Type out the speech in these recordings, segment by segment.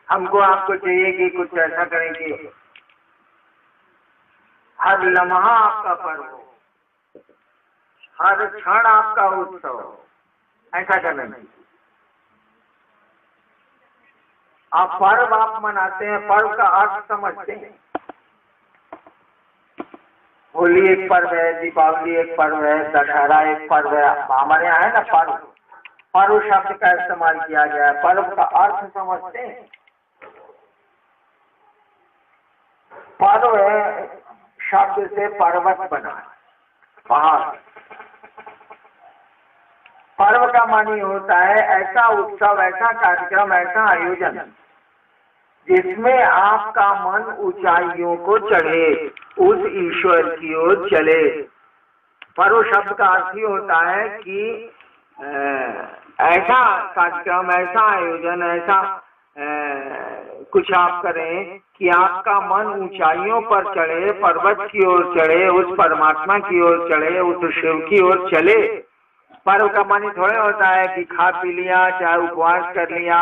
हमको आपको चाहिए कि कुछ ऐसा करें कि हर लम्हा आपका पर्व हो, हर क्षण आपका उत्सव हो, ऐसा करना चाहिए। आप पर्व आप मनाते हैं, पर्व का अर्थ समझते हैं। होली एक पर्व है, दीपावली एक पर्व है, दशहरा एक पर्व है। हमारे यहाँ है ना पर्व, पर्व शब्द का इस्तेमाल किया गया है। पर्व का अर्थ समझते हैं। पर्व है शब्द से पर्वत बना है, पहाड़। पर्व का मानी होता है ऐसा उत्सव, ऐसा कार्यक्रम, ऐसा आयोजन जिसमें आपका मन ऊंचाइयों को चढ़े, उस ईश्वर की ओर चले। पर्व शब्द का अर्थ ही होता है कि ऐसा कार्यक्रम, ऐसा आयोजन, ऐसा कुछ आप करें कि आपका मन ऊंचाइयों पर चढ़े, पर्वत की ओर चढ़े, उस परमात्मा की ओर चढ़े, उस शिव की ओर चले। पर्व का मानी थोड़े होता है कि खा पी लिया, चाहे उपवास कर लिया,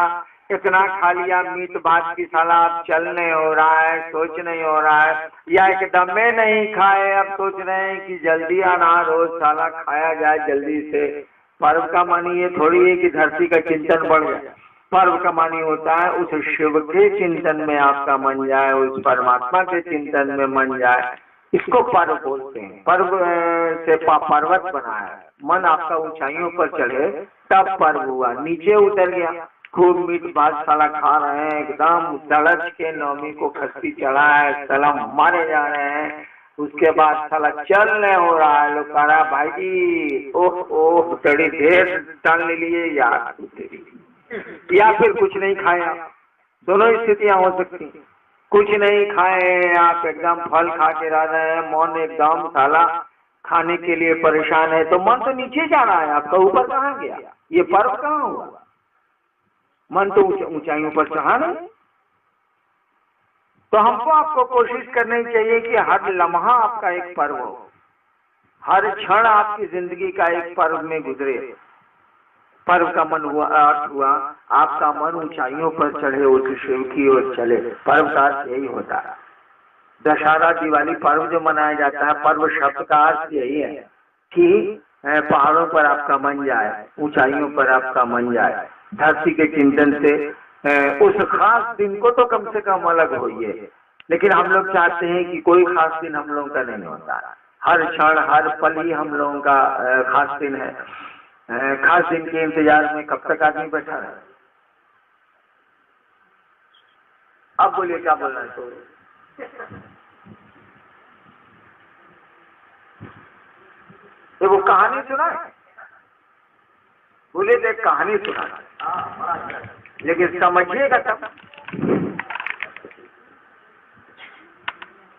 इतना खा लिया मीट भात की साला अब चल नहीं हो रहा है, सोच नहीं हो रहा है, या एकदम में नहीं खाए, अब सोच रहे हैं कि जल्दी अनार हो, साला खाया जाए जल्दी से। पर्व का मानी ये थोड़ी है कि धरती का चिंतन बढ़ जाए। पर्व का मानी होता है उस शिव के चिंतन में आपका मन जाए, उस परमात्मा के चिंतन में मन जाए, इसको पर्व बोलते हैं। पर्व से पर्वत बना है, मन आपका ऊंचाइयों पर चढ़े तब पर्व हुआ। नीचे उतर गया, खूब मीट भात साला खा रहे हैं, एकदम तड़च के नवमी को खस्ती चढ़ा है, सलाम मारे जा रहे हैं, उसके बाद साला चल नहीं हो रहा है। लोग कह रहा है भाई जी ओह ओह बड़ी देर टल लिए यार, या फिर कुछ नहीं खाया। दोनों स्थितियां हो सकती हैं। कुछ नहीं खाए, आप एकदम फल खा के रह रहे हैं, मन एकदम साला खाने के लिए परेशान है, तो मन तो नीचे जा रहा है आपका, ऊपर कहाँ गया? ये पर्व कहाँ हुआ? मन तो ऊंचाइयों पर चढ़ा नहीं। तो हमको आपको कोशिश करनी चाहिए कि हर लम्हा आपका एक पर्व हो, हर क्षण आपकी जिंदगी का एक पर्व में गुजरे। पर्व का मन हुआ, अर्थ हुआ आपका मन ऊंचाइयों पर चढ़े, उस शिव की ओर चले। पर्व का अर्थ यही होता है। दशहरा दिवाली पर्व जो मनाया जाता है, पर्व शब्द का अर्थ यही है कि पहाड़ों पर आपका मन जाए, ऊंचाइयों पर आपका मन जाए, धरती के चिंतन से उस खास दिन को तो कम से कम अलग होइए। लेकिन हम लोग चाहते हैं कि कोई खास दिन हम लोगों का नहीं होता, हर क्षण हर पल ही हम लोगों का खास दिन है। खास दिन के इंतजार में कब तक आदमी बैठा है? अब बोलिए क्या बोलना है? तो वो कहानी सुना है, बोले देख कहानी सुना, लेकिन समझिएगा तब।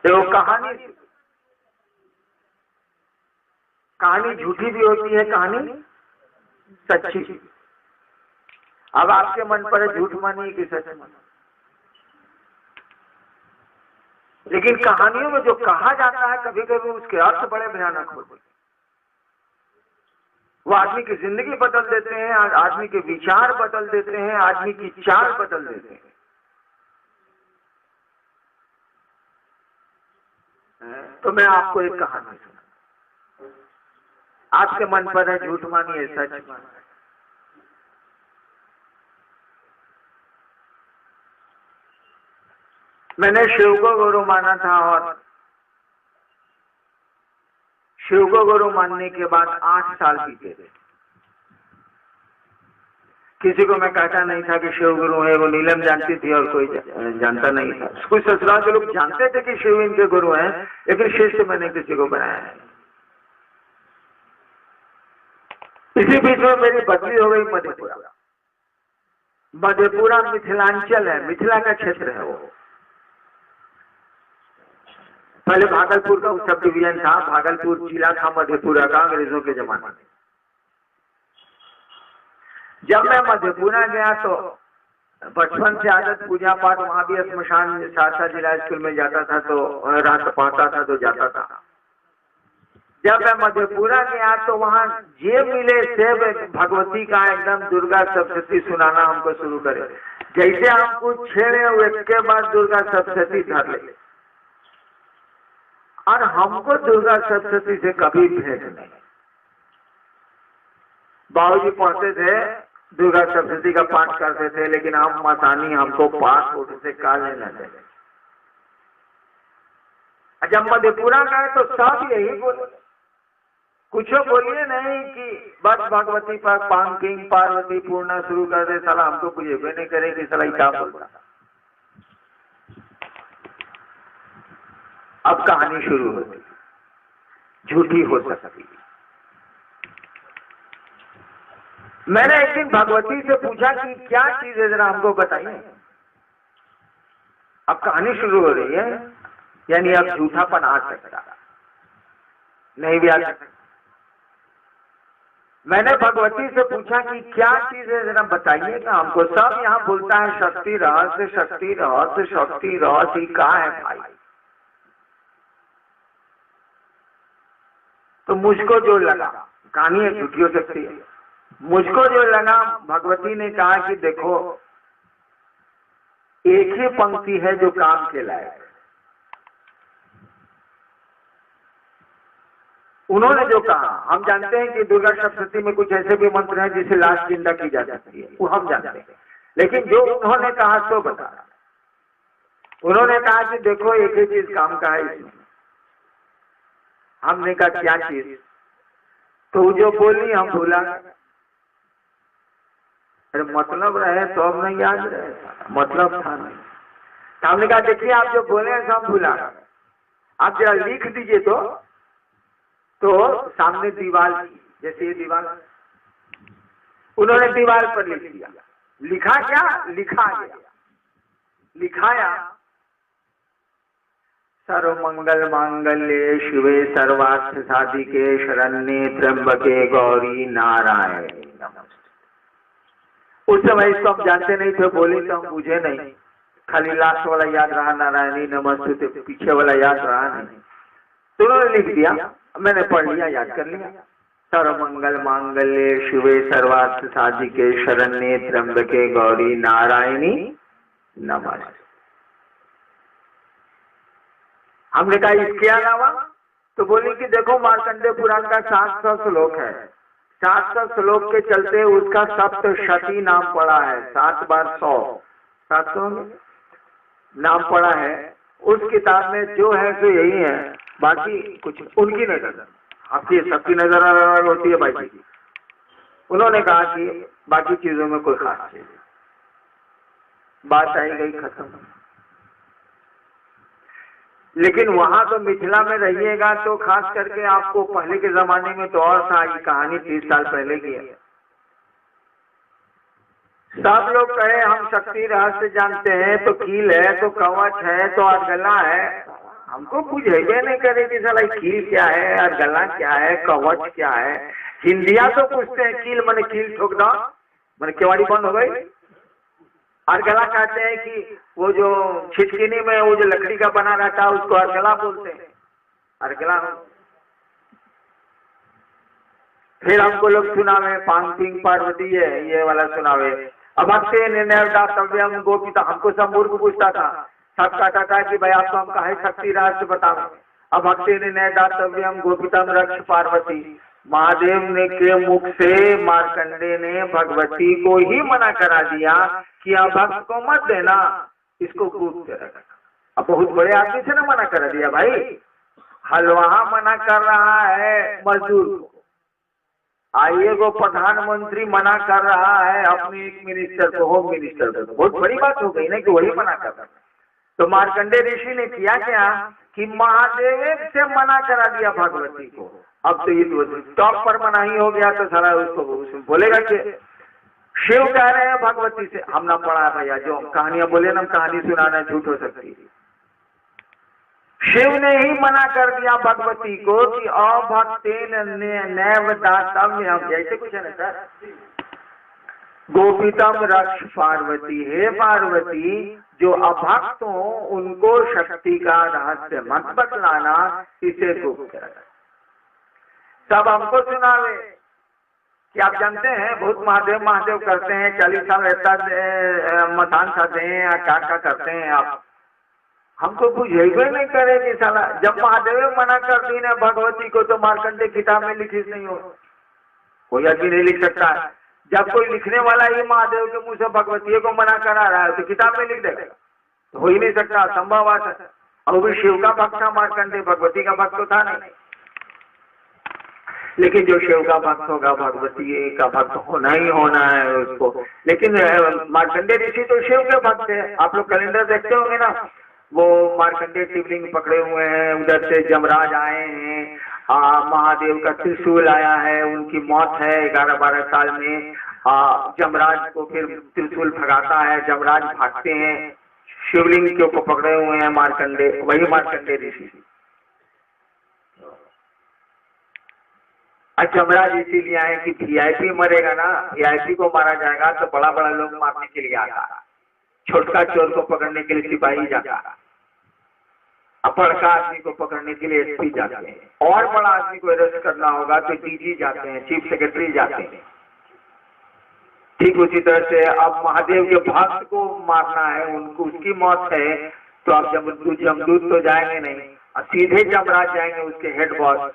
तो कहानी झूठी भी होती है, कहानी सच्ची। अब आपके मन पर है झूठ मानिए कि सच मानिए, लेकिन कहानियों में जो कहा जाता है कभी कभी उसके अर्थ बड़े भयानक होते हैं। वो आदमी की जिंदगी बदल देते हैं, आदमी के विचार बदल देते हैं, आदमी की चाल बदल देते हैं। तो मैं आपको एक कहानी सुना, आपके मन पर है झूठ मानिए सच मानिए। मैंने शिव को गुरु माना था, और शिव को गुरु मानने के बाद 8 साल बीते थे। किसी को मैं कहता नहीं था कि शिव गुरु है, वो नीलम जानती थी और कोई जानता नहीं था। कुछ ससुराल के लोग जानते थे कि शिव इनके गुरु हैं, लेकिन शिष्य मैंने किसी को बनाया है। इसी बीच में मेरी बदली हो गई मधेपुरा। मधेपुरा मिथिलांचल है, मिथिला का क्षेत्र है वो। पहले भागलपुर का सब डिवीजन था, भागलपुर जिला था मधेपुरा का अंग्रेजों के जमाने में। जब मैं मधेपुरा गया तो बचपन से आदत पूजा पाठ, वहां भी स्मशान सहरसा जिला स्कूल में जाता था, तो रात पढ़ता था तो जाता था। जब मैं मधेपुरा गया तो वहां जे मिले से भगवती का एकदम दुर्गा सप्तशती सुनाना हमको शुरू करे। जैसे हम कुछ छेड़े हुए के बाद दुर्गा सप्तशती धर ले, और हमको दुर्गा सप्तशती से कभी भेद नहीं। बाबूजी पढ़ते थे, दुर्गा सप्तशती का पाठ करते थे, लेकिन हम मसानी, हमको पाठ उठ से का लेना चाहिए। जब मधेपुरा गए तो सब यही बोले, कुछ बोलिए नहीं कि बस भगवती पर पांकिंग पार्वती पूर्णा शुरू कर दे, साला हमको कुछ भी नहीं करेगी, साला क्या बोलता। अब कहानी शुरू होती, झूठी हो सकती। मैंने एक दिन भगवती से पूछा कि क्या चीज है, जरा हमको बताइए। अब कहानी शुरू हो रही है, यानी अब झूठापन आ सकता, नहीं भी आ सकता। मैंने भगवती से पूछा कि क्या चीज है, जरा बताइएगा हमको। सब यहाँ बोलता है शक्ति रहस्य, शक्ति रहस्य, शक्ति रहस्य, कहाँ है भाई। तो मुझको जो लगा, कहानी झूठी हो सकती है, मुझको जो लगा, भगवती ने कहा कि देखो एक ही पंक्ति है जो काम के लायक। उन्होंने जो कहा, हम जानते हैं कि दुर्गा सप्तशती में कुछ ऐसे भी मंत्र हैं जिसे लाश जिंदा की जा सकती है, वो हम जानते हैं, लेकिन जो उन्होंने कहा तो बता। उन्होंने कहा कि देखो एक ही चीज काम का है इसमें। हमने कहा क्या चीज, तो जो बोली हम भूला। अरे मतलब रहे तो अब नहीं याद रहे, मतलब था नहीं। तो हमने कहा देखिए आप जो बोले हैं सब भूला, आप जरा लिख दीजिए। तो सामने दीवार, जैसे ये दीवार, उन्होंने दीवार पर लिख दिया। लिखा क्या, लिखा गया, लिखाया सर्वमंगल मांगल्ये शिवे सर्वार्थ साधिके शरण्ये त्र्यंबके गौरी नारायणी नमस्ते। उस समय इसको हम जानते नहीं थे, बोले तो हम बुझे नहीं, खाली लास्ट वाला याद रहा, नारायणी नमस्ते, पीछे वाला याद रहा नहीं। तो उन्होंने लिख दिया, मैंने पढ़ लिया, याद कर लिया। सर्वमंगल मांगल्ये शिवे सर्वार्थ साधिके शरण्ये त्र्यंबके गौरी नारायणी नमस्ते। हमने कहा इसके अलावा, तो बोली कि देखो मार्कंडेय पुराण का 700 श्लोक है, 700 श्लोक के चलते उसका सप्तशती नाम पड़ा है, 7 बार 100, 700 नाम पड़ा है। उस किताब में जो है सो यही है, बाकी कुछ उनकी नजर, आपकी सबकी नजर अलग होती है भाई। उन्होंने कहा कि बाकी चीजों में कोई खास चीज, बात आई गई, खत्म। लेकिन वहां तो मिथिला में रहिएगा तो खास करके आपको पहले के जमाने में तो और था, ये कहानी 30 साल पहले की है। सब लोग कहे हम शक्ति रहस्य जानते हैं, तो कील है, तो कवच है, तो अर्गला है। हमको कुछ है नहीं करे कि साला कील क्या है, अर्गला क्या है, कवच क्या है। हिंदिया तो पूछते हैं कील मैंने कील ठोक दो, मैंने केवाड़ी बंद हो गई। अर्गला कहते हैं कि वो जो छिटकिनी में वो जो लकड़ी का बना रहता है उसको अर्गला बोलते हैं, अर्गला। फिर हमको लोग सुनावे पांकिंग पार्वती है, ये वाला सुनावे। अब भक्ति निर्णय गोपिता, हमको सब मूर्ख पूछता था, सब कहता था कि भाई आपको हम कहे शक्ति रहस्य बताओ। अब भक्ति निर्णय दातव्यम गोपितम रक्ष पार्वती, महादेव ने के मुख से मार्कंडेय ने भगवती को ही मना करा दिया कि आप भक्त को मत देना, इसको कूद के रखना। अब बहुत बड़े आदमी से ना मना करा दिया भाई, हलवाहा मना कर रहा है मजदूर को, आइए को प्रधानमंत्री मना कर रहा है अपने एक मिनिस्टर को, होम मिनिस्टर को, तो बहुत बड़ी बात हो गई ना कि वही मना कर रहा है। तो मार्कंडेय ऋषि ने किया क्या कि महादेव से मना करा दिया भगवती को। अब तो ये टॉप पर मना ही हो गया, तो सारा उसको बोलेगा कि शिव कह रहे हैं भगवती से, हम ना पढ़ा भैया, जो कहानियां बोले ना, कहानी सुनाना झूठ हो सकती है। शिव ने ही मना कर दिया भगवती को कि अभक्तेन नैव दातव्यम, जैसे कुछ है ना सर, गोपितम रक्ष पार्वती, हे पार्वती जो अभक्त हो उनको शक्ति का रहस्य मत बतलाना, इसे गुप्त रखना। सब हमको सुनावे कि आप जानते हैं बहुत महादेव महादेव करते हैं, 40 साल ऐसा मतान खाते हैं या क्या करते हैं आप, हमको बुझेबे नहीं करे कि साला जब महादेव मना कर दी ना भगवती को तो मार्कंडे किताब में लिखी नहीं हो, कोई आदमी नहीं लिख सकता है। जब कोई लिखने वाला ही महादेव के मुंह से भगवती को मना करा रहा है तो किताब में लिख देगा, तो हो ही नहीं सकता, असंभव बात है। और भी शिव का भक्त था मार्कंडे, भगवती का भक्त तो था नहीं। लेकिन जो शिव का भक्त होगा भगवती का भक्त होना ही होना है उसको। लेकिन मार्कंडे ऋषि तो शिव के भक्त है। आप लोग कैलेंडर देखते होंगे ना, वो मार्कंडे शिवलिंग पकड़े हुए हैं, उधर से जमराज आए हैं, महादेव का त्रिशूल आया है, उनकी मौत है 11-12 साल में। जमराज को फिर त्रिशूल भगाता है, जमराज भागते हैं, शिवलिंग को पकड़े हुए हैं मार्कंडे, वही मार्कंडे ऋषि। जमराज इसीलिए आए कि वीआईपी मरेगा ना, वीआईपी को मारा जाएगा तो बड़ा बड़ा लोग मारने के लिए आता, छोटका चोर को पकड़ने के लिए सिपाही जाता, बड़का आदमी को पकड़ने के लिए एसपी जाते हैं, और बड़ा आदमी को अरेस्ट करना होगा तो डीजी जाते हैं, चीफ सेक्रेटरी जाते हैं। ठीक उसी तरह से अब महादेव के भक्त को मारना है, उनको उसकी मौत है, तो अब जमदूत तो जाएंगे नहीं, सीधे जमराज जाएंगे, उसके हेड बॉस।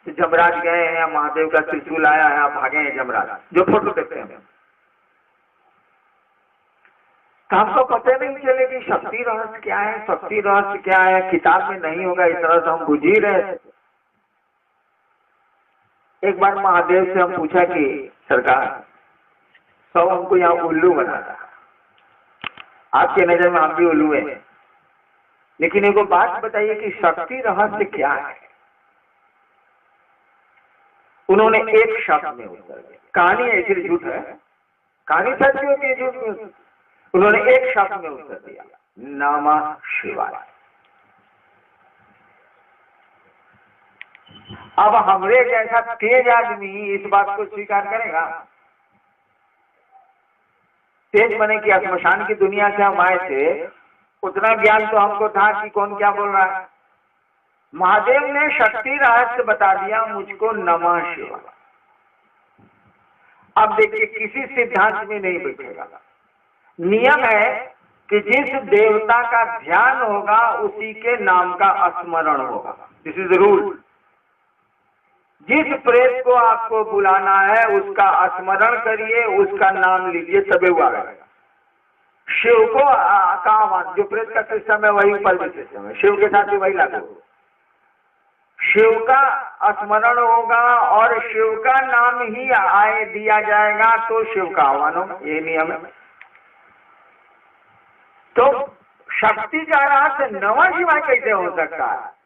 जमराज गए हैं, महादेव का त्रिशूल आया है, आप भागे हैं जमराज, जो फोटो देखते हैं। तो हमको पता नहीं चले कि शक्ति रहस्य क्या है, शक्ति रहस्य क्या है, किताब में नहीं होगा, इस तरह से हम बुझ ही रहे थे। एक बार महादेव से हम पूछा कि सरकार सब हमको यहाँ उल्लू बनाता, आपके नजर में हम भी उल्लू हैं, लेकिन एक बात बताइए कि शक्ति रहस्य क्या है। उन्होंने एक शब्द में उत्तर दिया, कहानी ऐसी झूठ है, कहानी सच होती है, झूठ में। उन्होंने एक शब्द में उत्तर दिया, नमः शिवाय। अब हमरे जैसा तेज आदमी इस बात को स्वीकार करेगा? तेज बने कि श्मशान की दुनिया से हम आए थे, उतना ज्ञान तो हमको था कि कौन क्या बोल रहा है। महादेव ने शक्ति रहस्य बता दिया मुझको, नमः शिवाय। अब देखिए किसी सिद्धांत में नहीं बैठेगा, नियम है कि जिस देवता का ध्यान होगा उसी के नाम का स्मरण होगा, दिस इज रूल। जिस प्रेत को आपको बुलाना है उसका स्मरण करिए, उसका नाम लीजिए, तबे वो आएगा। शिव को का आह्वान, जो प्रेत का सिस्टम है वही ऊपर भी सिस्टम है, शिव के साथ भी वही लागू। शिव का स्मरण होगा और शिव का नाम ही आए दिया जाएगा तो शिव का आह्वान होगा, ये नियम है। तो शक्ति का रहस्य नमः शिवाय कैसे हो सकता है?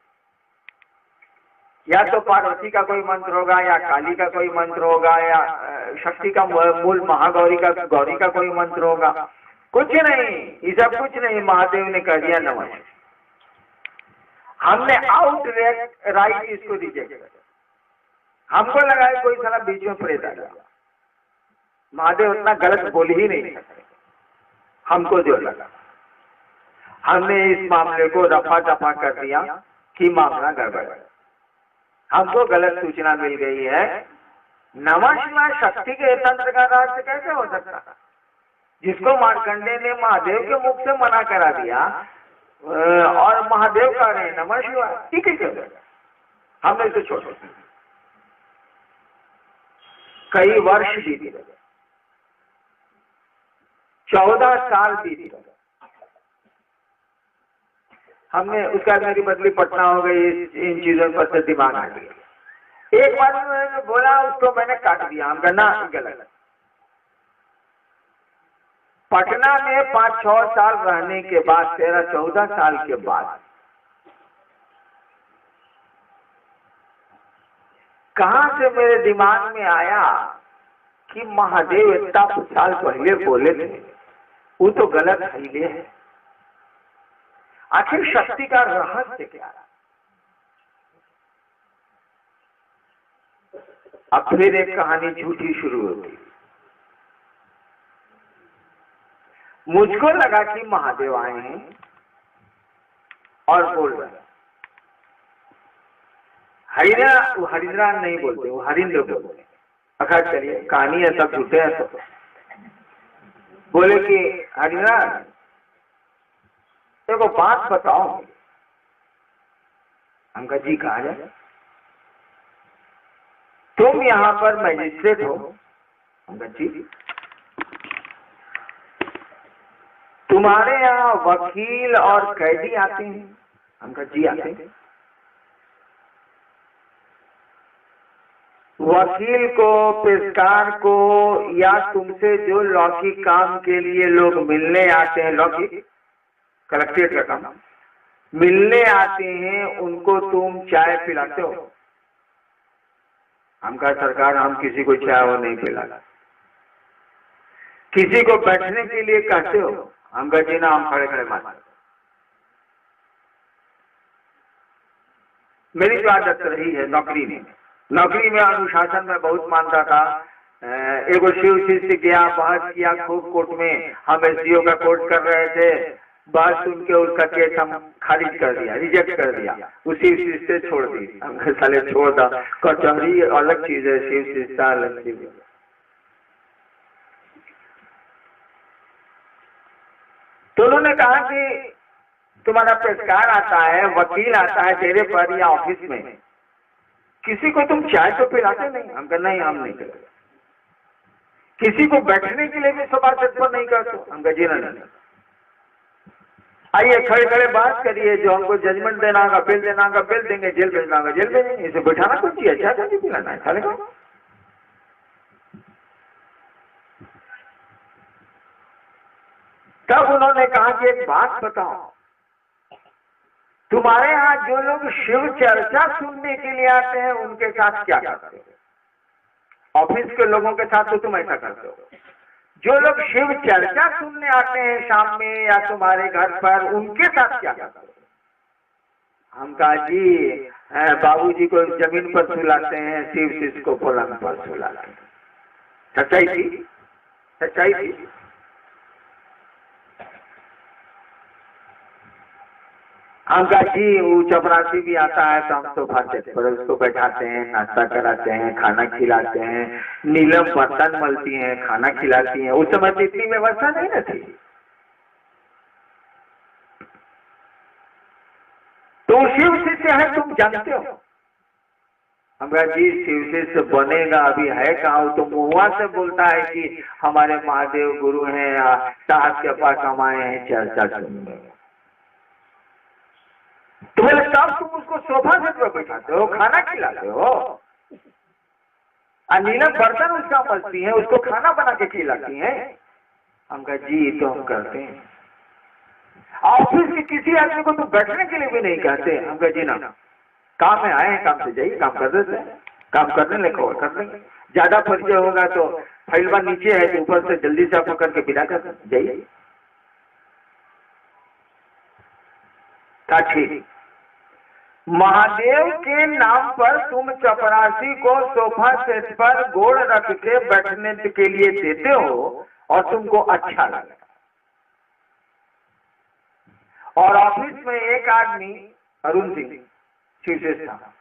या तो पार्वती का कोई मंत्र होगा, या काली का कोई मंत्र होगा, या शक्ति का मूल महागौरी का, गौरी का कोई मंत्र होगा, कुछ नहीं, ये सब कुछ नहीं। महादेव ने कह दिया नमः। हमने आउट राइट इसको रिजेक्ट कर, हमको लगा कोई साला बीच में प्रेत आ गया। महादेव उतना गलत बोल ही नहीं सकते, हमको जो लगा। हमने इस मामले को रफा दफा कर दिया कि मामला गड़बड़ है, हमको गलत सूचना मिल गई है। नमः शिवाय शक्ति के तंत्र का रहस्य कैसे हो सकता है, जिसको मार्कंडे ने महादेव के मुख से मना करा दिया और महादेव कह रहे हैं नमः शिवाय, ठीक है। हमने इसे छोड़ दिया। कई वर्ष बीते गए, 14 साल बीते गए। हमने उसका मेरी बदली पटना हो गई, इन चीजों पर से दिमाग आ गया। एक बार मैंने बोला, उसको मैंने काट दिया, हम कहना गलत। पटना में 5-6 साल रहने के बाद, 13-14 साल के बाद, कहां से मेरे दिमाग में आया कि महादेव इतना साल पहले बोले थे, वो तो गलत हिले है। आखिर शक्ति का रहस्य क्या है? अब फिर एक कहानी झूठी शुरू होती। मुझको लगा कि महादेव आए हैं और बोल रहे हैं। हरिंद्रा नहीं बोलते, वो हरिंद्र बोलते हैं। अखर चलिए, कहानी है, सब झूठे हैं। तो बोले कि हरिनाथ देखो बात बताओ। हम कहा जी कहा जाए। तुम यहाँ पर मैजिस्ट्रेट हो। हम कहा जी। तुम्हारे यहाँ वकील और कैदी आते हैं। हम कहा जी आते हैं। वकील को, पेशकार को, या तुमसे जो लौकिक काम के लिए लोग मिलने आते हैं, लौकिक कलेक्ट्रेट का काम मिलने आते हैं, उनको तुम चाय पिलाते हो? हम कहा सरकार हम किसी को चाय वो नहीं पिलाते। किसी को बैठने के लिए कहते हो? हम कहा जी ना, हम खड़े खड़े मारते। मेरी जो आदत रही है नौकरी में अनुशासन में बहुत मानता था। एगो शिव शिष्य गया, बहस किया खूब कोर्ट में। हम एसडीओ का कोर्ट कर रहे थे, बात सुन के उसका केस हम खारिज कर दिया, रिजेक्ट कर दिया, उसी शिष्य से छोड़ दी। हम साले छोड़ दा, कचहरी अलग चीज है, शिव शिष्य अलग चीज है। तो उन्होंने कहा कि तुम्हारा पेशकार आता है, वकील आता है तेरे पर या ऑफिस में, किसी को तुम चाय तो पिलाते नहीं? हम कहा नहीं, हम नहीं पिलाते। किसी को बैठने के लिए भी सभा तत्पर नहीं करते? हम कहा जी नहीं। आइए खड़े खड़े बात करिए, जो हमको जजमेंट देना होगा बिल देना होगा बिल देंगे, जेल भेजना होगा जेल भेजेंगे। इसे बैठाना कुछ चाहिए, चाय तो नहीं पिलाना है, खाने का। तब उन्होंने कहा कि एक बात बताओ, तुम्हारे यहाँ जो लोग शिव चर्चा सुनने के लिए आते हैं उनके साथ क्या करते हो? ऑफिस के लोगों के साथ तो तुम ऐसा करते हो। जो लोग शिव चर्चा सुनने आते हैं शाम में या तुम्हारे घर पर, उनके साथ क्या करते हो? हम कहा जी बाबूजी को जमीन पर सुलाते हैं, शिव शिष्य को पलंग पर सुलाते हैं। सच्चाई थी, सच्चाई थी। हम कहा जी वो चपरासी भी आता है तो हम सोफा सेट पर उसको बैठाते हैं, नाश्ता कराते हैं, खाना खिलाते हैं, नीलम बर्तन मलती हैं, खाना खिलाती हैं। उस समय इतनी व्यवस्था नहीं न थी। तो शिव शिष्य है तुम जानते हो? हम कहा जी शिव शिष्य बनेगा अभी है कहाँ, तो मुआ से बोलता है कि हमारे महादेव गुरु हैं, साहब के पास हम आए हैं चर्चा सुनने। तुम्हें लगता है तुम उसको सोफा सेट पर बैठाते हो, खाना खिलाते हो, नीलम बर्तन उसका मलती है, उसको खाना बना के खिलाती हैं? हम कहा जी तो हम करते हैं। ऑफिस के किसी आदमी को तो बैठने के लिए भी नहीं कहते। हम कहा जी ना, काम में आए हैं, काम से जाइए, काम कर देते हैं, काम करने लगे और कर देंगे। ज्यादा परिचय होगा तो फाइलवा नीचे है तो ऊपर से जल्दी से आप करके विदा कर जाइए। ठीक, महादेव के नाम पर तुम चपरासी को सोफा सेट पर गोड़ रख के बैठने के लिए देते हो और तुमको अच्छा लगता। और ऑफिस में एक आदमी अरुण सिंह शिवशेष था,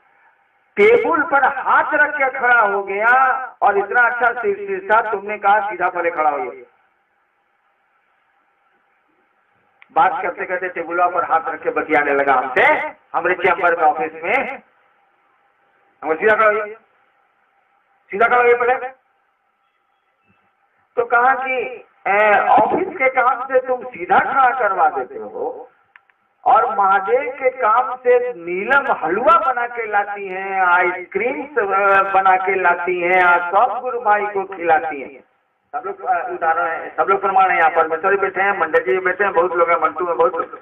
टेबल पर हाथ रख के खड़ा हो गया और इतना अच्छा शिवशेष था, तुमने कहा सीधा पहले खड़ा होइए। बात करते करते टेबुला पर हाथ रख के बतियाने लगा हमसे, हमारे चैम्बर में ऑफिस में। हम सीधा खड़ा होइए, सीधा खड़ा होइए पहले। तो कहा कि ऑफिस के काम से तुम सीधा खड़ा करवा देते हो और महादेव के काम से नीलम हलवा बना के लाती हैं, आइसक्रीम बना के लाती हैं और सब गुरु भाई को खिलाती हैं। सब लोग उदाहरण है, सब लोग प्रमाण है। यहाँ पर मसोरी बैठे हैं, मंडल जी बैठे हैं, बहुत लोग हैं, मंटू में बहुत लोग।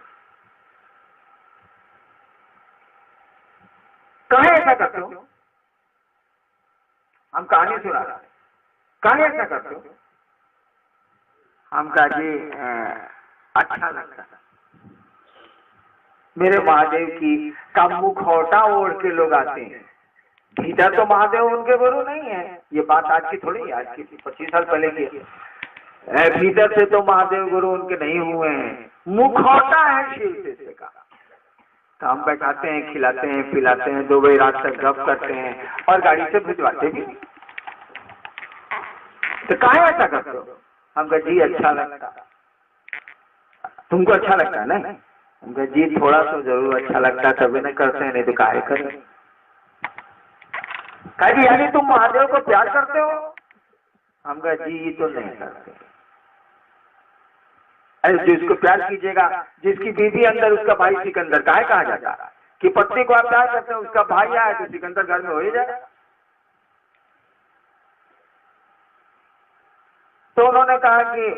कहाँ ऐसा करते हो? हम कहानी सुना रहे, कहाँ ऐसा करते हो? हम कहा जी अच्छा लगता है। मेरे महादेव की का मुखौटा ओढ़ के लोग आते हैं, भीतर तो महादेव उनके गुरु नहीं है। ये बात आज की थोड़ी है, आज की 25 साल पहले की। भीतर से तो महादेव गुरु उनके नहीं हुए हैं, मुखौटा है शिव शिष्य का। तो हम बैठाते हैं, खिलाते हैं, पिलाते हैं, 2 बजे रात तक गप करते हैं और गाड़ी से भिजवाते भी। तो काहे ऐसा करते हो? हम कहा जी अच्छा लगता। तुमको अच्छा लगता है ना? हम कहा जी थोड़ा तो जरूर अच्छा लगता है, तभी न करते हैं, नहीं तो काहे करें। कहा जी यानी तुम महादेव को प्यार करते हो? हम कहा जी ये तो नहीं करते। अरे जिसको प्यार कीजिएगा, जिसकी बीवी अंदर उसका भाई सिकंदर, काहे कहा जाता कि पत्नी को आप प्यार करते हैं, उसका भाई आए तो सिकंदर घर में हो ही जाए। तो उन्होंने कहा कि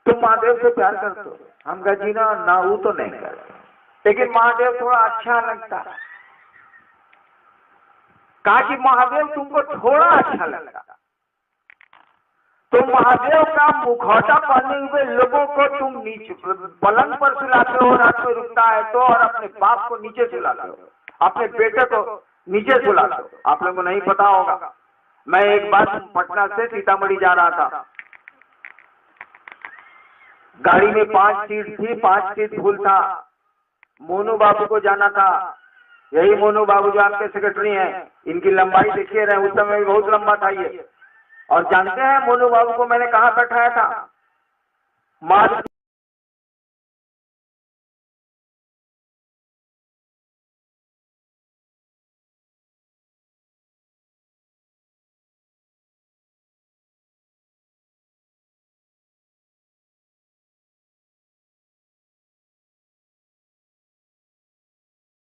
तुम महादेव से प्यार करते हो? हम कहा जी ना वो तो नहीं करते, लेकिन महादेव थोड़ा अच्छा लगता। कहा कि महादेव तुमको थोड़ा अच्छा लगता, तो महादेव का मुखौटा पहने हुए लोगों को तुम नीचे पलंग पर सुलाते हो, रात में रुकता है तो, और अपने बाप को नीचे सुलाते हो, अपने बेटे को नीचे सुलाते हो। आप लोगों को नहीं पता होगा, मैं एक बार पटना से सीतामढ़ी जा रहा था, गाड़ी में 5 सीट थी, 5 सीट फुल था। मोनू बाबू को जाना था, यही मोनू बाबू जो आपके सेक्रेटरी हैं, इनकी लंबाई देखिए रहे, उस समय भी बहुत लंबा था ये। और जानते हैं मोनू बाबू को मैंने कहा बैठाया था? माल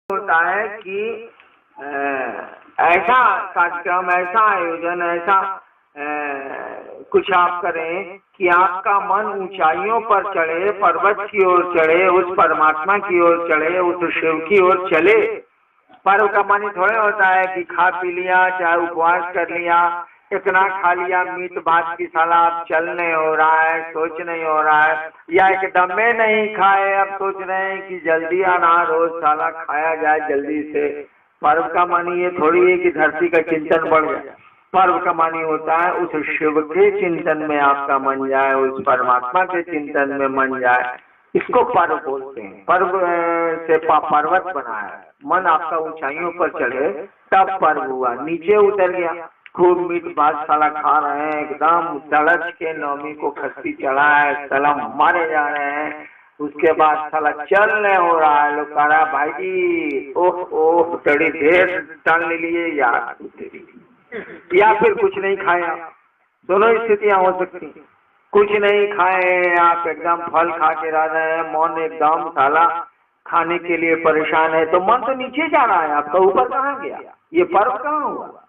होता है कि ऐसा कार्यक्रम, ऐसा आयोजन, ऐसा कुछ आप करें कि आपका मन ऊंचाइयों पर चढ़े, पर्वत की ओर चढ़े, उस परमात्मा की ओर चढ़े, उस शिव की ओर चले। पर्व का मानी थोड़े होता है कि खा पी लिया, चाहे उपवास कर लिया, इतना खा लिया मीट भात की साला अब चल नहीं हो रहा है, सोच नहीं हो रहा है, या एकदम में नहीं खाए अब सोच रहे हैं कि जल्दी आना रोज साला खाया जाए जल्दी से। पर्व का मानी ये थोड़ी है कि धरती का चिंतन बढ़ जाए। पर्व का मानी होता है उस शिव के चिंतन में आपका मन जाए, उस परमात्मा के चिंतन में मन जाए, इसको पर्व बोलते हैं। पर्व से पर्वत बना है, मन आपका ऊंचाइयों पर चढ़े तब पर्व हुआ। नीचे उतर गया, खूब मीट भात साला खा रहे हैं, एकदम तड़च के नवमी को खस्ती चढ़ा है, सलाम मारे जा रहे हैं, उसके बाद साला चल नहीं हो रहा है। लोग कह रहा है भाई जी ओह ओह बड़ी देर टल लिए यार, या फिर कुछ नहीं खाया, दोनों स्थितियां हो सकती। कुछ नहीं खाए आप, एकदम फल खा के रह रहे हैं, मन एकदम साला खाने के लिए परेशान है, तो मन तो नीचे जा रहा है आपका, ऊपर कहाँ गया? ये पर्व कहाँ हुआ?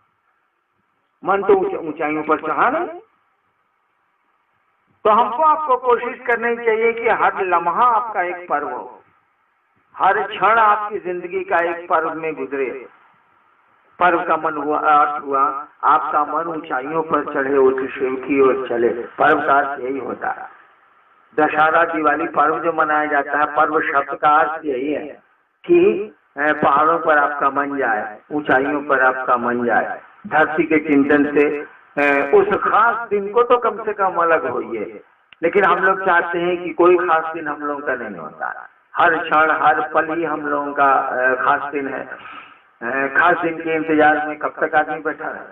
मन तो ऊंचाइयों पर चढ़ा नहीं। तो हमको आपको कोशिश करनी चाहिए कि हर लम्हा आपका एक पर्व हो, हर क्षण आपकी जिंदगी का एक पर्व में गुजरे। पर्व का मन हुआ, अर्थ हुआ आपका मन ऊंचाइयों पर चढ़े, उस शिव की ओर चले। पर्व का अर्थ यही होता है। दशहरा दिवाली पर्व जो मनाया जाता है, पर्व शब्द का अर्थ यही है कि पहाड़ों पर आपका मन जाए, ऊंचाइयों पर आपका मन जाए, धरती के चिंतन से उस खास दिन को तो कम से कम अलग होइए। लेकिन हम लोग चाहते हैं कि कोई खास दिन हम लोगों का नहीं होता, हर क्षण हर पल ही हम लोगों का खास दिन है। खास दिन के इंतजार में कब तक आदमी बैठा है?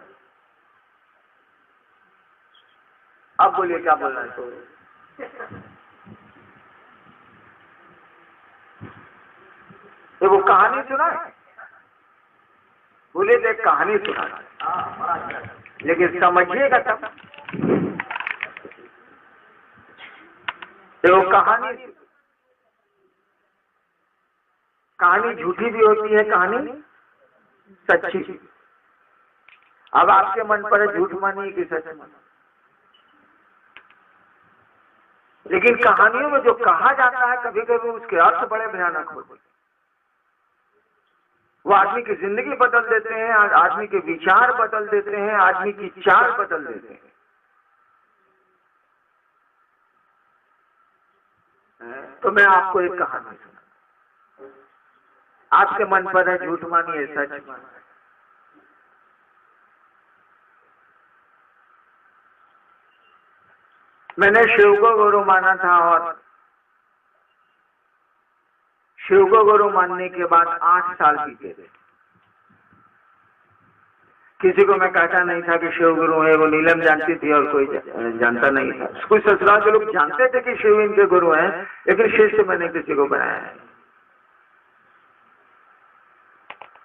अब बोलिए क्या बोलना है? तो वो कहानी सुना है, बोले देख कहानी सुना है, लेकिन समझिएगा तब। वो कहानी झूठी भी होती है, कहानी सच्ची। अब आपके मन पर है झूठ मानिए कि सच मानिए, लेकिन कहानियों में जो कहा जाता है कभी कभी उसके अर्थ बड़े भयानक होते हैं। वो आदमी की जिंदगी बदल देते हैं, आदमी के विचार बदल देते हैं, आदमी की चाल बदल देते हैं। तो मैं आपको एक कहानी सुना, आपके मन पर है झूठ मानिए सच मानिए। मैंने शिव को गुरु माना था, और शिव को गुरु मानने के बाद 8 साल बीते थे। किसी को मैं कहता नहीं था कि शिव गुरु है, वो नीलम जानती थी और कोई जानता नहीं था। कुछ ससुराल के लोग जानते थे कि शिव इनके गुरु हैं, लेकिन शिष्य मैंने किसी को बनाया है।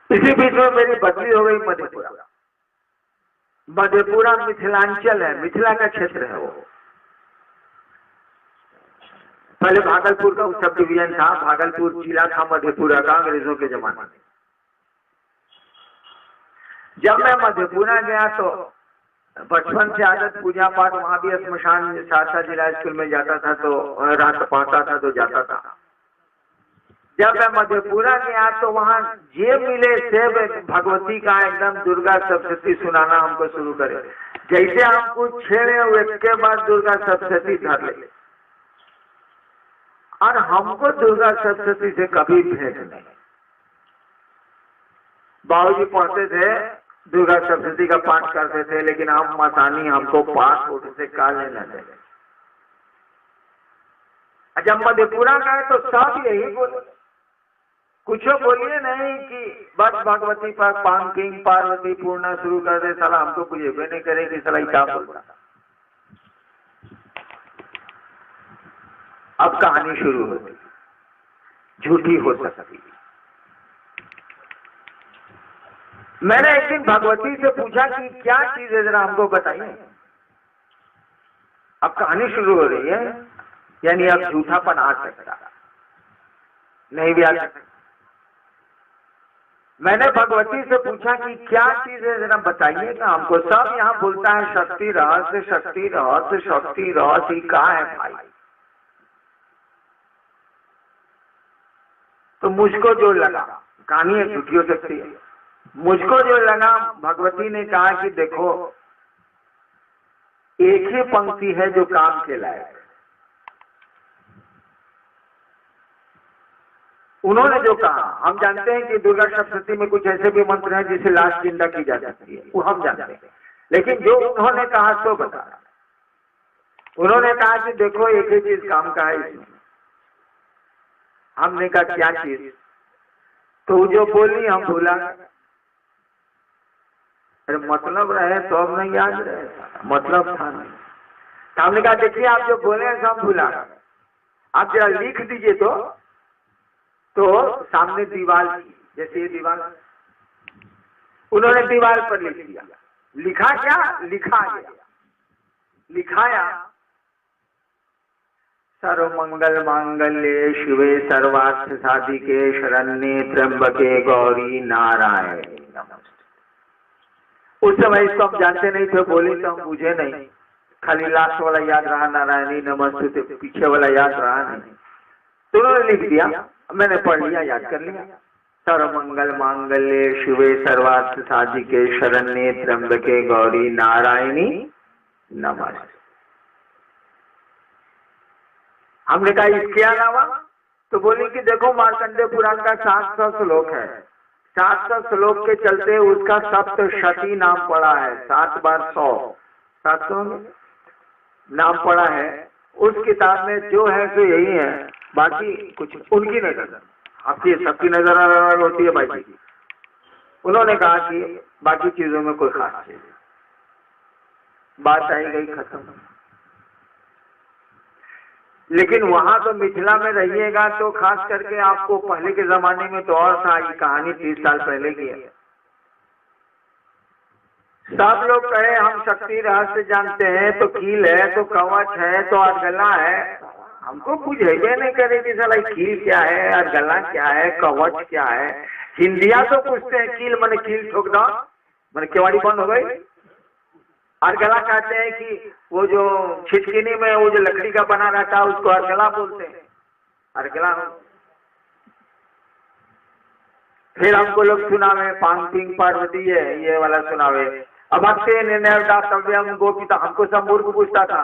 इसी बीच में मेरी बदली हो गई मधेपुरा। मधेपुरा मिथिलांचल है, मिथिला का क्षेत्र है वो। पहले भागलपुर का सब डिवीजन था, भागलपुर जिला था मधेपुरा का अंग्रेजों के जमाने में। जब मैं मधेपुरा गया तो बचपन से आदत पूजा पाठ, वहां भी स्मशान सहरसा जिला स्कूल में जाता था, तो रात पढ़ता था तो जाता था। जब मैं मधेपुरा गया तो वहां जे मिले से भगवती का एकदम दुर्गा सप्तशती सुनाना हमको शुरू करे। जैसे हमको छेड़े उसके बाद दुर्गा सप्तशती धर ले, और हमको दुर्गा सप्तशती से कभी भेंट नहीं। बाबूजी पढ़ते थे, दुर्गा सप्तशती का पाठ करते थे, लेकिन हम मसानी हमको पाठ उठ से का लेना थे। जब मधेपुरा गए तो सब यही बोले, कुछ बोलिए नहीं कि बस भगवती पर पांकिंग पार्वती पूर्णा शुरू कर दे, साला हमको कुछ भी नहीं करेगी, साला क्या बोलता। अब कहानी शुरू होती, झूठी हो सकती। मैंने एक दिन भगवती से पूछा कि क्या चीज है, जरा हमको बताइए। अब कहानी शुरू हो रही है, यानी अब झूठापन आ सकता, नहीं भी आ सकता। मैंने भगवती से पूछा कि क्या चीज है, जरा बताइएगा हमको। सब यहाँ बोलता है शक्ति रहस्य, शक्ति रहस्य, शक्ति रहस्य, क्या है भाई। तो मुझको जो लगा, कहानी एक झूठी हो सकती है, मुझको जो लगा, भगवती ने कहा कि देखो एक ही पंक्ति है जो काम के लायक। उन्होंने जो कहा, हम जानते हैं कि दुर्गा सप्तशती में कुछ ऐसे भी मंत्र हैं जिसे लाश जिंदा की जा सकती है, वो हम जानते हैं, लेकिन जो उन्होंने कहा तो बता। उन्होंने कहा कि देखो एक ही चीज काम का है इसमें। हमने कहा क्या चीज, तो जो बोली हम भूला। अरे मतलब रहे तो अब नहीं याद रहे, मतलब था नहीं। तो हमने कहा देखिए आप जो बोले सब भूला, आप जरा लिख दीजिए। तो सामने दीवार थी, जैसे ये दीवार, उन्होंने दीवार पर लिख दिया। लिखा क्या, लिखा गया, लिखाया सर्वमंगल मांगल्ये शिवे सर्वार्थ साधिके शरण्ये त्र्यंबके गौरी नारायणी नमस्ते। उस समय इसको हम जानते नहीं थे, बोले तो हम बुझे नहीं, खाली लास्ट वाला याद रहा, नारायणी नमस्ते, पीछे वाला याद रहा नहीं। तो उन्होंने लिख दिया, मैंने पढ़ लिया, याद कर लिया। सर्वमंगल मांगल्ये शिवे सर्वार्थ साधिके शरण्ये त्र्यंबके गौरी नारायणी नमस्ते। हमने कहा इसके अलावा, तो बोली कि देखो मार्कंडेय पुराण का 700 श्लोक है, 700 श्लोक के चलते उसका सप्तशती नाम पड़ा है, 7 बार 100, 700 नाम पड़ा है। उस किताब में जो है सो यही है, बाकी कुछ उनकी नजर, आपकी सबकी नजर अलग होती है भाई जी। उन्होंने कहा कि बाकी चीजों में कोई खास चीज, बात आई गई खत्म। लेकिन वहां तो मिथिला में रहिएगा तो खास करके आपको पहले के जमाने में तो और था, ये कहानी 30 साल पहले की है। सब लोग कहे हम शक्ति रहस्य जानते हैं, तो कील है, तो कवच है, तो अर्गला है। हमको बुझेबे नहीं करे कि साला कील क्या है, अर्गला क्या है, कवच क्या है। हिंदिया तो पूछते हैं कील मैंने कील ठोक दो, मैंने केवाड़ी बंद हो गई। अर्गला कहते हैं कि वो जो छिटकिनी में वो जो लकड़ी का बना रहता है उसको अर्गला बोलते हैं, अर्गला। फिर हमको लोग सुनावे पांकिंग पार्वती है, ये वाला सुनावे। अब आपसे निर्णय गोपिता, हमको सब मूर्ख पूछता था,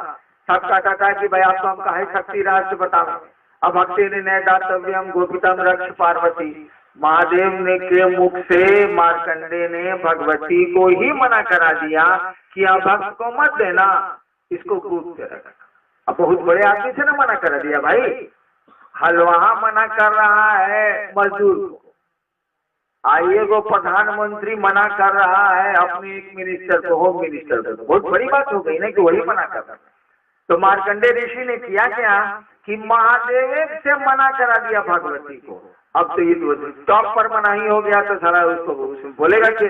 सब कहता था कि भाई आपको हम कहे शक्ति रहस्य बताओ। अब भक्ति निर्णय दातव्यम गोपितम रक्ष पार्वती, महादेव ने के मुख से मार्कंडे ने भगवती को ही मना करा दिया कि आप भक्त को मत देना, इसको कूद के रखना। अब बहुत बड़े आदमी से ना मना करा दिया भाई, हलवा मना कर रहा है मजदूर को, आइए को प्रधानमंत्री मना कर रहा है अपने एक मिनिस्टर को, होम मिनिस्टर को, तो बहुत बड़ी बात हो गई ना कि वही मना कर रहा है। तो मार्कंडेय ऋषि ने किया क्या कि महादेव से मना करा दिया भगवती को। अब तो ये टॉप पर मना ही हो गया, तो सारा उसको बोलेगा कि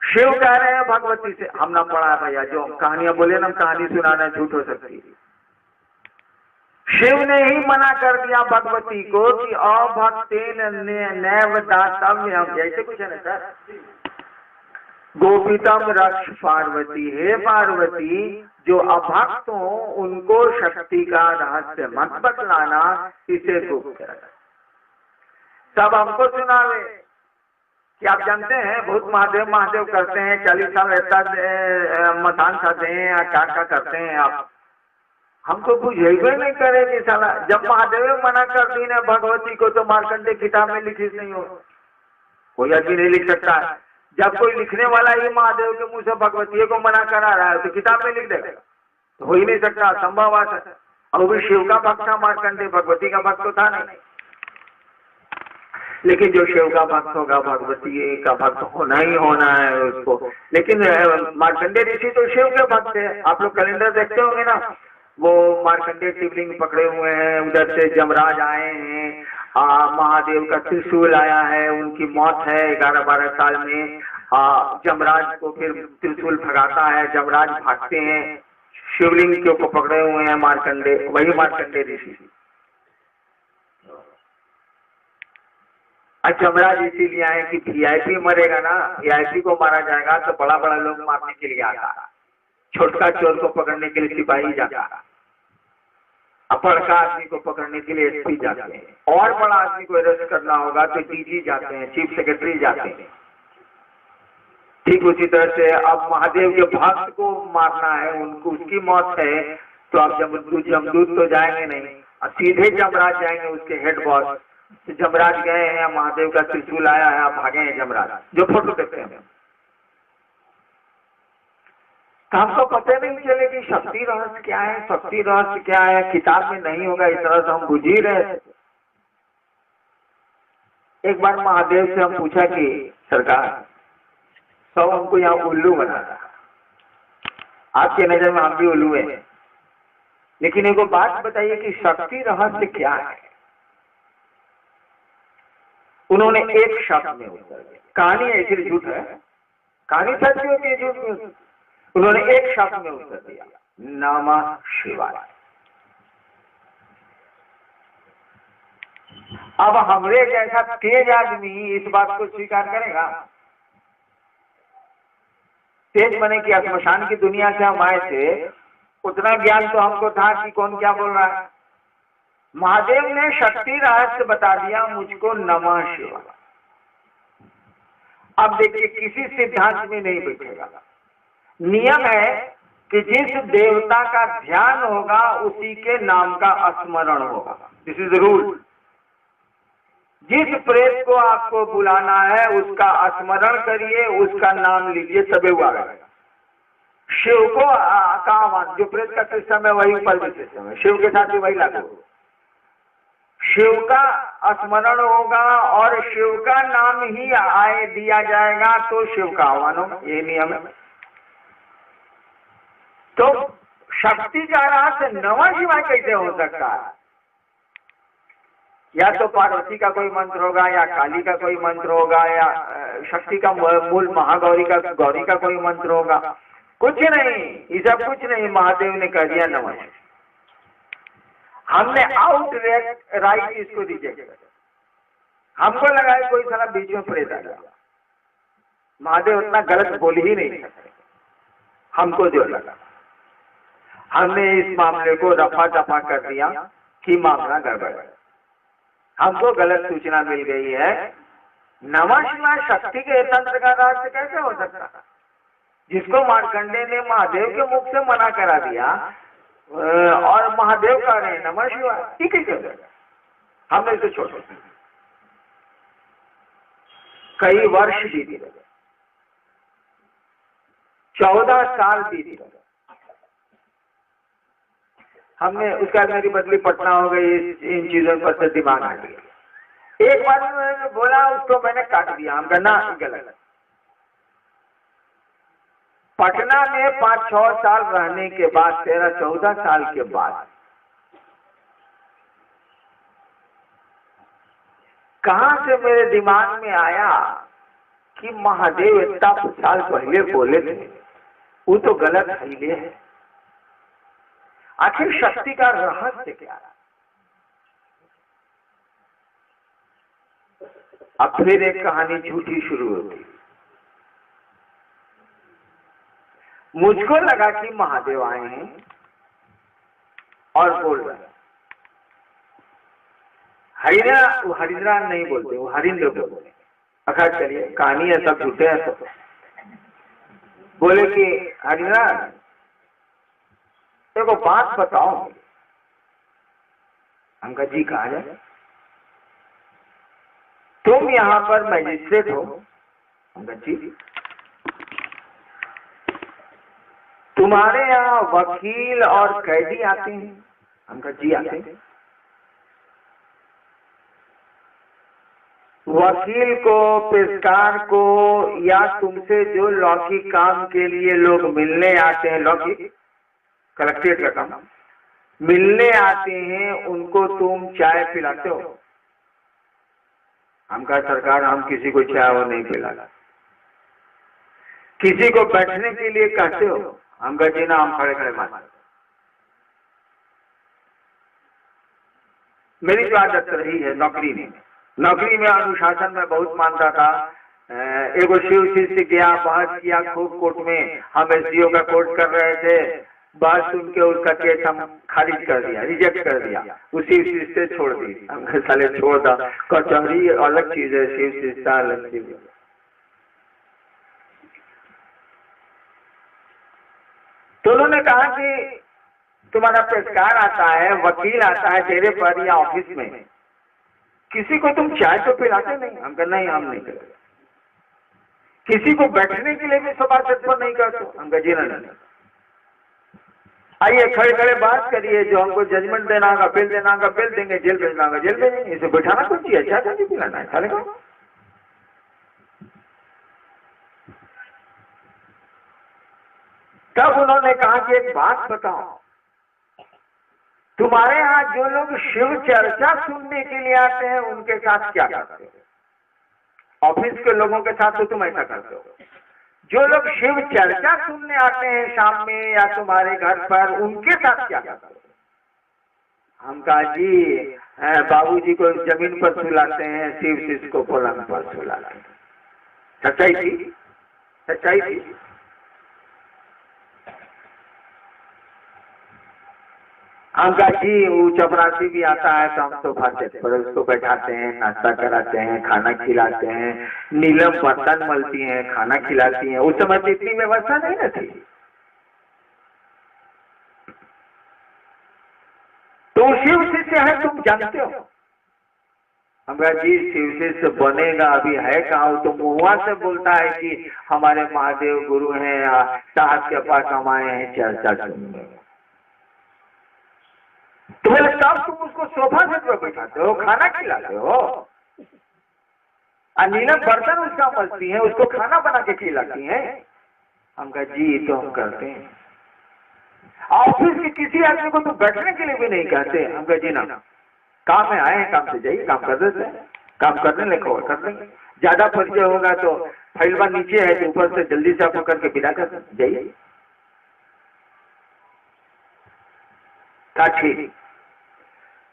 शिव कह रहे हैं भगवती से, हम ना पढ़ा भैया, जो कहानियां बोले ना, कहानी सुनाना झूठ हो सकती है। शिव ने ही मना कर दिया भगवती को कि अभक्तेन नैव दातव्यम, जैसे कुछ है ना सर, गोपितम रक्ष पार्वती, हे पार्वती जो अभक्त हो उनको शक्ति का रहस्य मत बतलाना, इसे गुप्त रखना। सब हमको सुनावे कि आप जानते हैं बहुत महादेव महादेव करते हैं, 40 साल ऐसा मतान खाते हैं या क्या करते हैं आप, हमको बुझेबे नहीं करे कि साला जब महादेव मना कर दी ना भगवती को, तो मार्कंडेय किताब में लिखी नहीं हो, कोई आदमी नहीं लिख सकता है। जब कोई लिखने वाला ही महादेव के मुंह से भगवती को मना करा रहा है तो किताब में लिख देगा, तो हो ही नहीं सकता, असंभव बात है। और भी शिव का भक्त था मार्कंडेय, भगवती का भक्त तो था नहीं। लेकिन जो शिव का भक्त होगा भगवती का भक्त होना ही होना है उसको। लेकिन मार्कंडेय ऋषि तो शिव के भक्त है। आप लोग कैलेंडर देखते होंगे ना, वो मार्कंडेय शिवलिंग पकड़े हुए हैं, उधर से जमराज आए हैं, महादेव का त्रिशूल आया है, उनकी मौत है 11-12 साल में, जमराज को फिर त्रिशूल भगाता है, जमराज भागते हैं, शिवलिंग को पकड़े हुए हैं मार्कंडेय, वही मार्कंडेय ऋषि। जमराज इसीलिए आए कि वीआईपी मरेगा ना, वीआईपी को मारा जाएगा तो बड़ा बड़ा लोग मारने के लिए आता, छोटका चोर को पकड़ने के लिए सिपाही जाता, बड़का आदमी को पकड़ने के लिए एसपी जाते हैं, और बड़ा आदमी को अरेस्ट करना होगा तो डीजी जाते हैं, चीफ सेक्रेटरी जाते हैं। ठीक उसी तरह से अब महादेव के भक्त को मारना है, उनको उसकी मौत है, तो अब जमदूत तो जाएंगे नहीं, सीधे जमराज जाएंगे, उसके हेड बॉस। तो जमराज गए हैं, महादेव का त्रिशूल आया है, आप भागे हैं जमराज, जो फोटो देखते हैं। तो हमको पता नहीं चले कि शक्ति रहस्य क्या है, शक्ति रहस्य क्या है, किताब में नहीं होगा, इस तरह से हम बुझ ही रहे थे। एक बार महादेव से हम पूछा कि सरकार सब हमको यहाँ उल्लू बनाता, आपके नजर में हम भी उल्लू हैं, लेकिन एक बात बताइए कि शक्ति रहस्य क्या है। उन्होंने एक शब्द में उत्तर दिया, कहानी ऐसी झूठ है, कहानी सच होती है झूठ। उन्होंने एक शब्द में उत्तर दिया, नमः शिवाय। अब हमरे जैसा तेज आदमी इस बात को स्वीकार करेगा? तेज बने कि श्मशान की दुनिया से हम आए थे, उतना ज्ञान तो हमको था कि कौन क्या बोल रहा है। महादेव ने शक्ति रहस्य बता दिया मुझको, नमः शिवाय। अब देखिए किसी सिद्धांत में नहीं बैठेगा, नियम है कि जिस देवता का ध्यान होगा उसी के नाम का स्मरण होगा, दिस इज रूल। जिस प्रेत को आपको बुलाना है उसका स्मरण करिए, उसका नाम लीजिए, तबे हुआ रहेगा। शिव को का आह्वान, जो प्रेत का सिस्टम है वही ऊपर भी सिस्टम है, शिव के साथ भी वही लागू। शिव का स्मरण होगा और शिव का नाम ही आए दिया जाएगा तो शिव का आह्वान होगा, ये नियम है। तो शक्ति का रहस्य नमः शिवाय कैसे हो सकता है? या तो पार्वती का कोई मंत्र होगा, या काली का कोई मंत्र होगा, या शक्ति का मूल महागौरी का, गौरी का कोई मंत्र होगा, कुछ नहीं, ये सब कुछ नहीं। महादेव ने कह दिया नमः। हमने आउट राइट इसको रिजेक्ट कर, हमको लगा है कोई साला बीच में प्रेत आ गया। महादेव उतना गलत बोल ही नहीं सकते, हमको जो लगा। हमने इस मामले को रफा दफा कर दिया कि मामला गड़बड़ है, हमको गलत सूचना मिल गई है। नमः शिवाय शक्ति के तंत्र का रहस्य कैसे हो सकता है, जिसको मार्कंडेय ने महादेव के मुख से मना करा दिया और महादेव कह रहे हैं नमः शिवाय, ठीक है। हमने इसे छोड़ दिया। कई वर्ष बीते गए, 14 साल बीते गए। हमने उसके बाद मेरी बदली पटना हो गई, इन चीजों पर से दिमाग आ गया। एक बार मैंने बोला, उसको मैंने काट दिया। हम कहना गलत। पटना में 5-6 साल रहने के बाद, 13-14 साल के बाद कहां से मेरे दिमाग में आया कि महादेव इतना साल पहले बोले थे, वो तो गलत हिले है। आखिर शक्ति का रहस्य क्या है? अब फिर एक कहानी झूठी शुरू होती। मुझको लगा कि महादेव आए हैं और बोल रहे हैं। हरिंद्रा नहीं बोलते, वो हरिंद्र बोलते हैं। अखर चलिए, कहानी है, सब झूठे हैं। तो बोले कि हरिंद्रा देखो बात बताओ। हम कहा जी कहा जाए। तुम यहाँ पर मैजिस्ट्रेट हो। हम कहा जी। तुम्हारे यहाँ वकील और कैदी आते हैं। हम कहा जी आते हैं। वकील को, पेशकार को, या तुमसे जो लौकिक काम के लिए लोग मिलने आते हैं, लौकिक कलेक्ट्रेट का काम मिलने आते हैं, उनको तुम चाय पिलाते हो? हम कहा सरकार हम किसी को चाय वो नहीं पिलाते। किसी को बैठने के लिए कहते हो? हम कहा जी ना, हम खड़े खड़े मारते। मेरी जो आदत रही है नौकरी में अनुशासन में बहुत मानता था। एगो शिव शिष्य गया, बहस किया खूब कोर्ट में। हम एसडीओ का कोर्ट कर रहे थे, बात सुन के उसका केस हम खारिज कर दिया, रिजेक्ट कर दिया, उसी शिष्य से छोड़ दी। हम साले छोड़ दा, कचहरी अलग चीज है, शिव शिष्य अलग चीज है। तो उन्होंने कहा कि तुम्हारा पेशकार आता है, वकील आता है तेरे पर या ऑफिस में, किसी को तुम चाय तो पिलाते नहीं? हम कहा नहीं, हम नहीं पिलाते। किसी को बैठने के लिए भी सभा पर नहीं करते? हम कहा जी नहीं। आइए खड़े खड़े बात करिए, जो हमको जजमेंट देना होगा बिल देना होगा बिल देंगे, जेल भेजना होगा जेल भेजेंगे। इसे बैठाना कुछ चाहिए, चाय तो नहीं पिलाना है, खाने का। तब उन्होंने कहा कि एक बात बताओ, तुम्हारे यहाँ जो लोग शिव चर्चा सुनने के लिए आते हैं उनके साथ क्या करते हो? ऑफिस के लोगों के साथ तो तुम ऐसा करते हो। जो लोग शिव चर्चा सुनने आते हैं शाम में या तुम्हारे घर पर, उनके साथ क्या करते हो? हम कहा जी बाबूजी को जमीन पर सुलाते हैं, शिव शिष्य को पलंग पर सुलाते हैं। सच्चाई थी, सच्चाई थी। हम कहा जी वो चपरासी भी आता है तो हम सोफा सेट पर उसको बैठाते हैं, नाश्ता कराते हैं, खाना खिलाते हैं, नीलम बर्तन मलती हैं, खाना खिलाती हैं। उस समय इतनी व्यवस्था नहीं न थी। तो शिव शिष्य है तुम जानते हो? हम कहा जी शिव शिष्य बनेगा अभी है कहाँ? तो मुआ से बोलता है कि हमारे महादेव गुरु हैं, साहब के पास हम आए हैं चर्चा सुनने। तो मेरे साहब तुम उसको सोफा सेट पर बैठाते हो, खाना खिलाते हो, नीलम बर्तन उसका मलती है, उसको खाना बना के खिलाती हैं। हम कहा जी तो हम करते हैं। ऑफिस के किसी आदमी को तो बैठने के लिए भी नहीं कहते। हम कहा जी ना, काम में आए हैं, काम से जाइए, काम कर देते हैं, काम करने लेकर और कर देंगे। ज्यादा परिचय होगा तो फाइलवा नीचे है तो ऊपर से जल्दी से आप करके विदा कर जाइए। ठीक,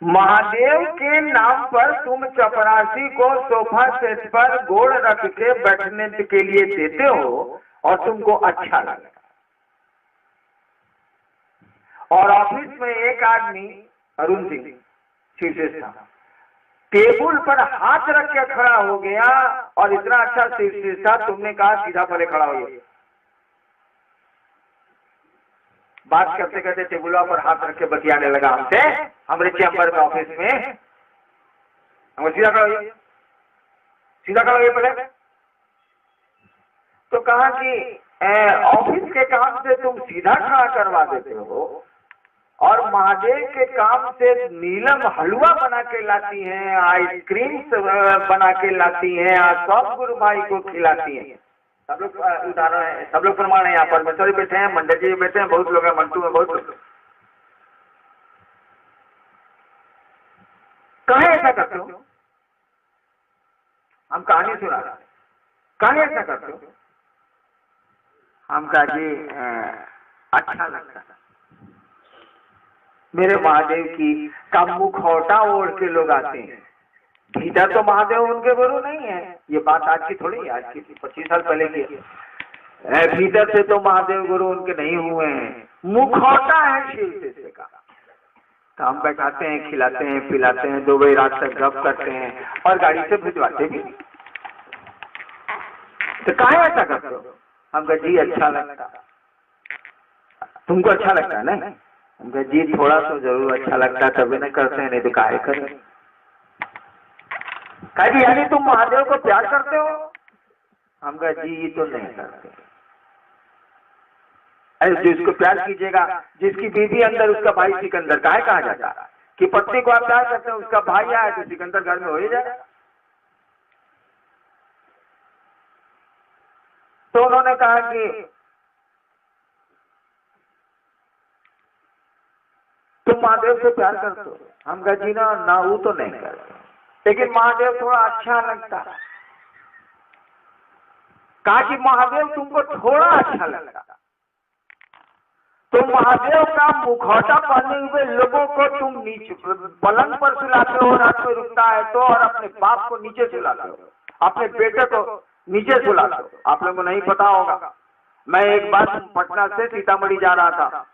महादेव के नाम पर तुम चपरासी को सोफा सेट पर गोड़ रख के बैठने के लिए देते हो और तुमको अच्छा लगता। और ऑफिस में एक आदमी अरुण सिंह शिवशेष था, टेबल पर हाथ रख के खड़ा हो गया और इतना अच्छा शिवशेष था, तुमने कहा सीधा पहले खड़ा हो गया। बात करते करते टेबुला पर हाथ रख के बतियाने लगा हमसे, हमारे चैम्बर में ऑफिस में। हम सीधा खड़ा होइए, सीधा खड़ा होइए पहले। तो कहा कि ऑफिस के काम से तुम सीधा खड़ा करवा देते हो, और महादेव के काम से नीलम हलवा बना के लाती हैं, आइसक्रीम बना के लाती हैं और सब गुरु भाई को खिलाती हैं। सब लोग उदाहरण है, सब लोग प्रमाण है। यहाँ पर मछली बैठे हैं, मंडल जी बैठे हैं, बहुत लोग हैं, मंटू में बहुत लोग। कहाँ ऐसा करते हो? हम कहानी सुना रहे, कहाँ ऐसा करते हो? हम कहा जी अच्छा लगता है। मेरे महादेव की का मुखौटा ओढ़ के लोग आते हैं, भीतर तो महादेव उनके गुरु नहीं है। ये बात आज की थोड़ी है, आज की 25 साल पहले की। भीतर से तो महादेव गुरु उनके नहीं हुए हैं, मुखौटा है शिव से का। तो हम बैठाते हैं, खिलाते हैं, पिलाते हैं, 2 बजे रात तक गप करते हैं और गाड़ी से भिजवाते भी। तो काहे ऐसा करते हो? हम कहा जी अच्छा लगता। तुमको अच्छा लगता है ना? हम कहा जी थोड़ा तो जरूर अच्छा लगता है, तभी न करते हैं, नहीं तो काहे करें। कहा जी यानी तुम महादेव को प्यार करते हो? हम कहा जी तो नहीं करते। अरे जिसको प्यार कीजिएगा, जिसकी बीवी अंदर उसका भाई सिकंदर, काहे कहा जाता है कि पत्नी को आप प्यार करते हैं, उसका भाई आए तो सिकंदर घर में हो ही जाए। तो उन्होंने कहा कि तुम महादेव से प्यार करते हो? हम कहा जी ना वो तो नहीं करते, लेकिन महादेव थोड़ा अच्छा लगता। कहा कि महादेव तुमको थोड़ा अच्छा लगता, तो महादेव का मुखौटा पहने हुए लोगों को तुम नीचे पलंग पर सुलाते हो, रात में रुकता है तो, और अपने बाप को नीचे सुलाते हो, अपने बेटे को नीचे सुलाते हो। आप लोगों को नहीं पता होगा, मैं एक बार पटना से सीतामढ़ी जा रहा था,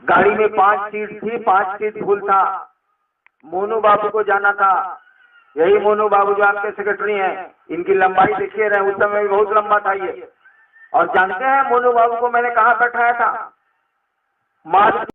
गाड़ी में 5 सीट थी, 5 सीट फुल था। मोनू बाबू को जाना था, यही मोनू बाबू जो आपके सेक्रेटरी हैं, इनकी लंबाई देखिए रहे, उस समय बहुत लंबा था ये। और जानते हैं मोनू बाबू को मैंने कहाँ बैठाया था? मालपुर